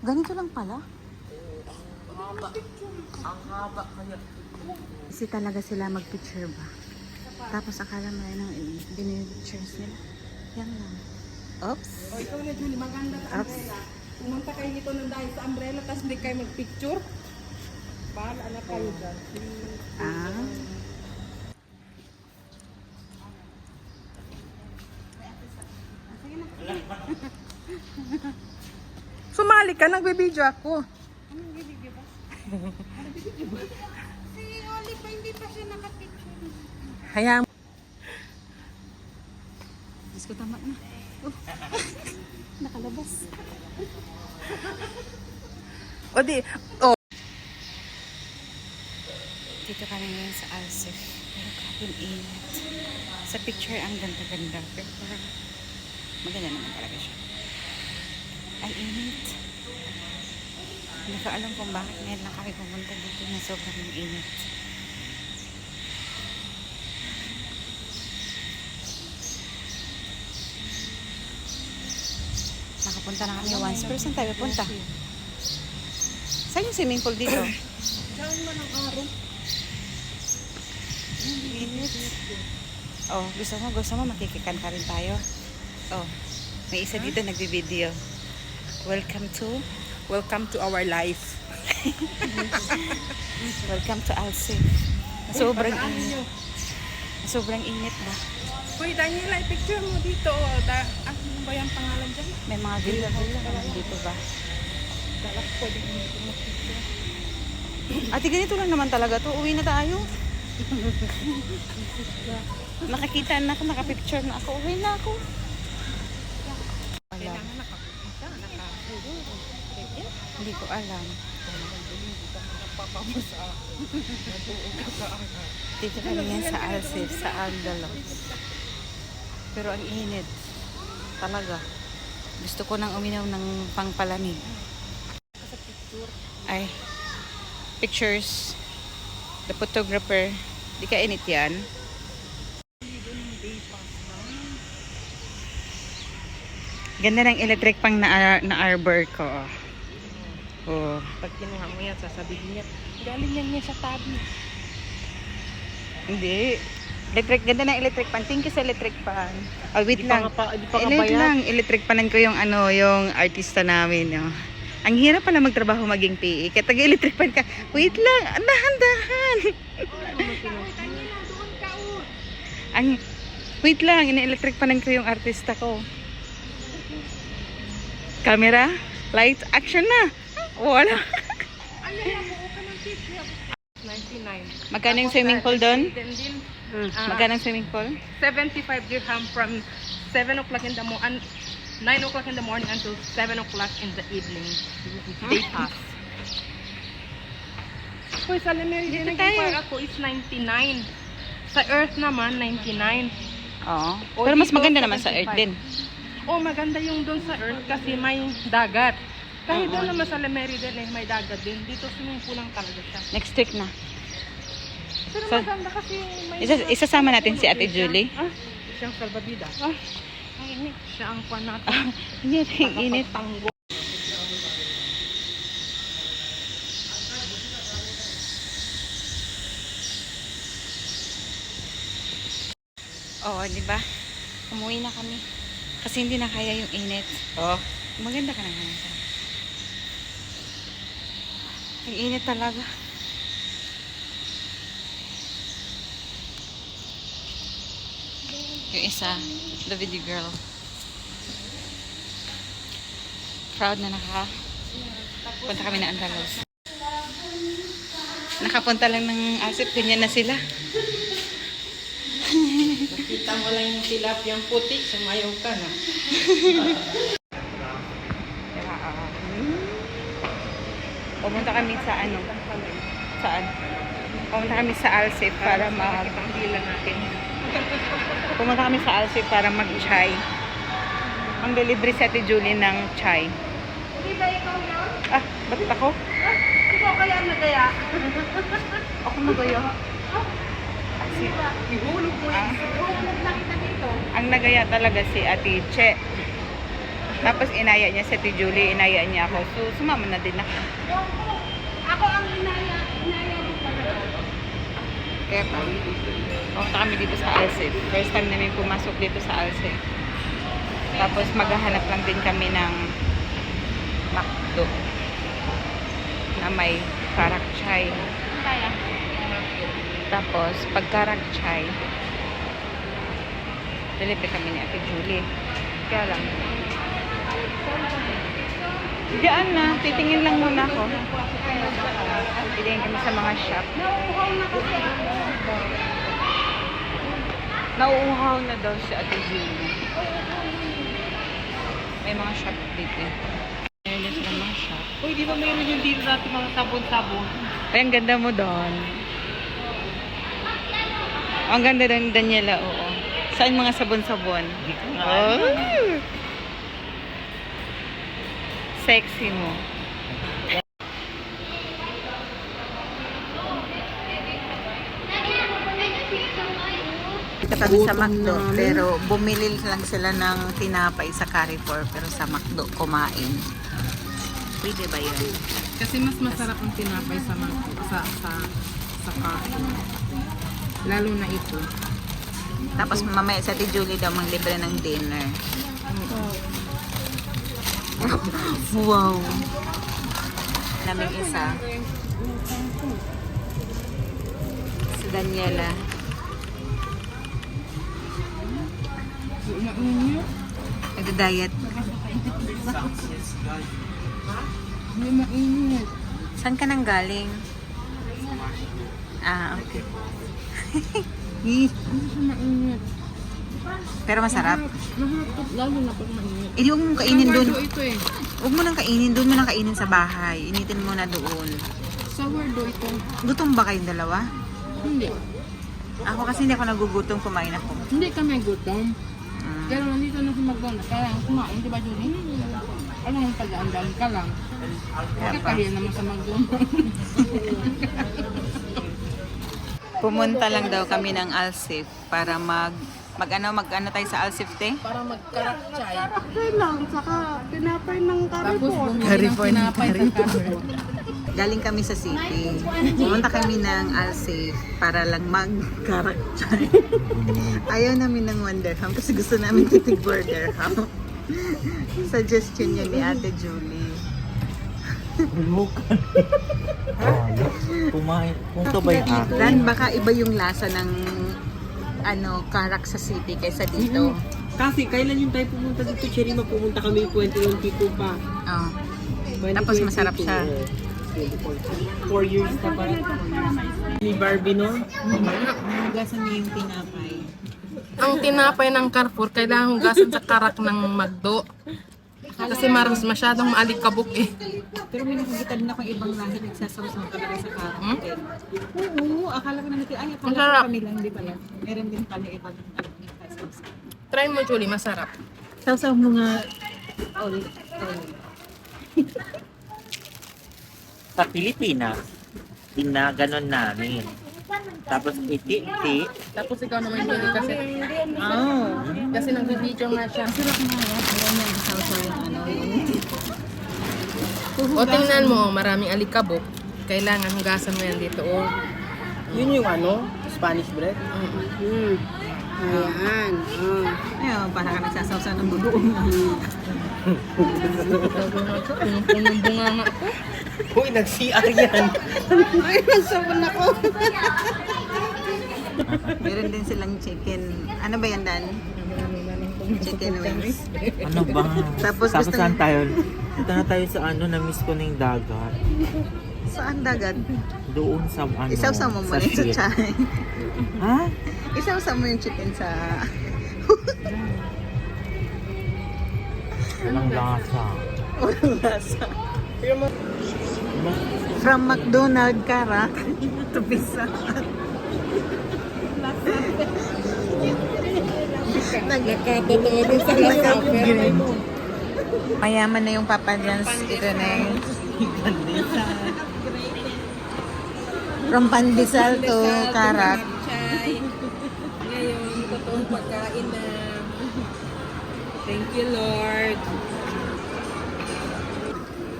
Ganito lang pala. Ang haba kaya. Kasi talaga sila mag-picture ba? Tapos akala mo yun ang binipictures nila. Yan lang. Oops. O ikaw na Julie, maganda sa Oops. umbrella. Pumunta kayo nito ng dahil sa umbrella, tapos hindi kayo mag-picture. Bahala na kayo dyan. Ah. Sumali ka, nagbibideo ako. Si Oli pa, hindi pa siya nakapicture. Hayaan mo. Diyos ko, tama na. Nakalabas. O di, o. Dito kami ngayon sa Alsef. Pero kapin init. Sa picture ang ganda-ganda. Pero parang maganda naman talaga siya. Ay, init. Hindi ko alam kung bakit ngayon lang kami pumunta dito na sobrang init. Nakapunta na kami once. Pero saan tayo punta? Saan yung swimming pool dito? Saan man ang araw? Init. Oh, gusto mo makikikan ka rin tayo. Oh, may isa dito nagbibideo. Welcome to our life. Welcome to Alsef. Sobrang init. Sobrang init ba? Uy, Daniela, i-picture mo dito. Ano ba yung pangalan dyan? May mga villa-villa naman dito ba? Dalak ko din dito mag-picture. Ate, ganito lang naman talaga to. Uwi na tayo. Nakakita na ako, nakapicture na ako. Uwi na ako. Wala. Kailangan nakapicture, Hindi ko alam. Dito kami yan sa Alsef, sa Andalos. Pero ang init. Talaga. Gusto ko nang uminaw ng pangpalamig. Ay. Pictures. The photographer. Di ka init yan. Ganda ng electric pang na arbor ko. Oh. Pag kinuha mo yan, sasabihin niya, galing yan niya sa tabi. Hindi. Electric, ganda ng electric pan. Thank you sa electric pan. Oh, wait Di lang. pa nga Wait bayad. lang. Electric panan ko yung ano, yung artista namin. Oh. Ang hirap pala magtrabaho maging PE. Kaya taga-electric pan ka. Wait lang. Dahan-dahan. Ang, wait lang. Ina-electric panan ko yung artista ko. Camera, light, action na. Wala. 99. Magkano yung swimming pool doon? Then din, Magkano yung swimming pool? 75 dirham from 7 o'clock in the morning, 9 o'clock in the morning until 7 o'clock in the evening. Day pass. Uy, sa Lemery din Dito tayo. nag-inquire ako is 99. Sa Earth naman, 99. Oo. O, Pero mas dito, maganda naman sa Earth 75. din. Oh, maganda yung doon sa Earth kasi may dagat. Kahit doon naman sa Lemery din may dagat din. Dito swimming pool lang talaga siya. Next week na. Pero So, maganda kasi may... Isasama natin si Ate Julie. Siyang salbabida. Ang init. Siya ang kwan natin. Init, init. Tango. Oo, di ba? Umuwi na kami. Kasi hindi na kaya yung init. Oh, maganda ka naman. Ang init talaga. Yung isa, the video girl. Proud na punta kami na Andalos. Nakapunta lang ng Alsef, ganyan na sila. Nakita mo lang yung tilapiyang puti, sumayaw ka na. Pumunta kami sa ano? Saan? Pumunta kami sa Alsef para Ang dila natin. Pumunta kami sa Alsef para mag-chai. Ang delivery si Ate Julie ng chai. Hindi ba ikaw yun? Ah, bakit ako? Ikaw kaya nagaya? Ako nagaya. Ihulog Ang nagaya talaga si Ate Che. Tapos inaya niya si Ate Julie, inaya niya ako. So, sumama na din ako. Ako ang inaya din pala. Kaya pa, pumunta kami dito sa Alsip. First time namin pumasok dito sa Alsip. Tapos maghahanap lang din kami ng McDo na may karakchay. Kaya. Tapos, pag karakchay, delivery kami ni Ate Julie. Kaya lang. Diyan na, titingin lang muna ako. Titingin kami sa mga shop. Nauuhaw na kasi. Nauuhaw na daw si Ate Julie. May mga shop dito. Meron din silang mga shop. Uy, di ba mayroon yung dito natin mga sabon-sabon? Ay, ang ganda mo doon. Ang ganda doon, Daniela, oo. Saan mga sabon-sabon? Oh. Sexy mo. Dito kami sa McDo, pero bumili lang sila ng tinapay sa Carrefour, pero sa McDo kumain. Pwede ba yun? Kasi mas masarap ang tinapay sa kain. Lalo na ito. Tapos mamaya sa Ate Julie daw manglibre ng dinner. Wow. Naming isa. Si Daniela. Nag-diet. Hindi mainit. Saan ka nang galing? Ah, okay. Hindi siya mainit. Pero masarap. Mahapot lalo na pag mainit. Eh, di huwag mong kainin dun. Sourdough ito eh. Huwag mo nang kainin. Doon mo nang kainin sa bahay. Initin mo na doon. Sourdough ito. Gutom ba kayong dalawa? Hindi. Ako kasi hindi ako nagugutom. Kumain ako. Hindi kami gutom. Mm. Pero nandito na si McDonald's. Kaya kumain, di ba Julie? Ano yung pag-aandal ka lang? Kaya pa. Kaya naman sa McDonald's. Pumunta lang daw kami ng Alsip para mag ano tayo sa Alsip, te? Para mag-karakchay. Karakter lang, saka tinapay ng Tapos Carrefour. bumili ng tinapay sa Carrefour. Galing kami sa city. Pumunta kami ng Alsip para lang mag-karakchay. Ayaw namin ng Wonderham kasi gusto namin titig Burgerham. Suggestion niya ni Ate Julie. Bulukan. Kumain. Kung to ba yung akin? Dan, baka iba yung lasa ng karak sa city kaysa dito. Kasi kailan yung tayo pumunta dito, Cherry? Pumunta kami 2022 pa. Oh. Tapos masarap siya. 4 years na pa. Ni Barbie, no? Hugasan niya yung tinapay. Ang tinapay ng Carrefour, kailangan hugasan sa karak ng McDo. Kasi masyadong maalikabok eh. Pero may nakikita din akong ibang lahi nagsasawsaw talaga sa karak. Oo, akala ko na natin, ay, akala Masarap. ko kami lang, di pala. Meron din pala ibang nagsasawsaw. Try mo Julie, masarap. Sawsaw mo nga ulit. Sa Pilipinas, ginaganon namin. Tapos iti-iti. Tapos ikaw naman Julie kasi nagbibideo nga siya. Sarap nga yan. Ayaw niya sawsaw yung O tingnan mo, maraming alikabok. Kailangan hugasan mo yan dito. O. Yun yung Spanish bread? Ayan. Ayun, para ka nagsasawsaw ng bugoong. Punong bunga nga ako. Uy, nag-CR yan. Ay, nagsabon ako. Meron din silang chicken. Ano ba yan, Dan? Chicken wings. Ano ba? Tapos gusto saan niya- tayo? Dito na tayo sa na-miss ko na yung dagat. Saan dagat? Doon sa Isawsaw mo muna yung sa ship. chay. Ha? Isawsaw mo yung chicken sa... Walang lasa. Walang lasa. From McDonald, Karak, to Pizza Hut. Nakatotoo din sa Nagka-green. Mayaman na yung Papa John's. Ito na yung from Pandesal to Karak. Ngayon, totoong pagkain na Thank you, Lord.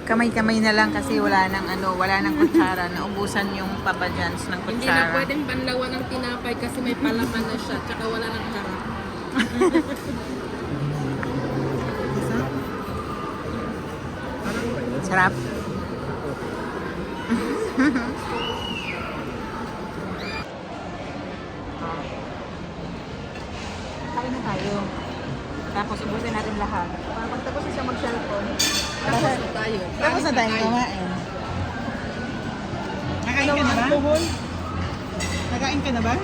Kamay-kamay na lang kasi wala nang kutsara. Naubusan yung Papa John's ng Hindi na kutsara. pwedeng banlawan ng tinapay kasi may palaman na siya. Tsaka wala ng charap. Sarap. Kain na tayo. Tapos ubusin natin lahat. Pagtapos na siya mag-cellphone. Tapos na tayo. Tapos na tayong kumain. Nakain ka na ba? Nakain ka na ba?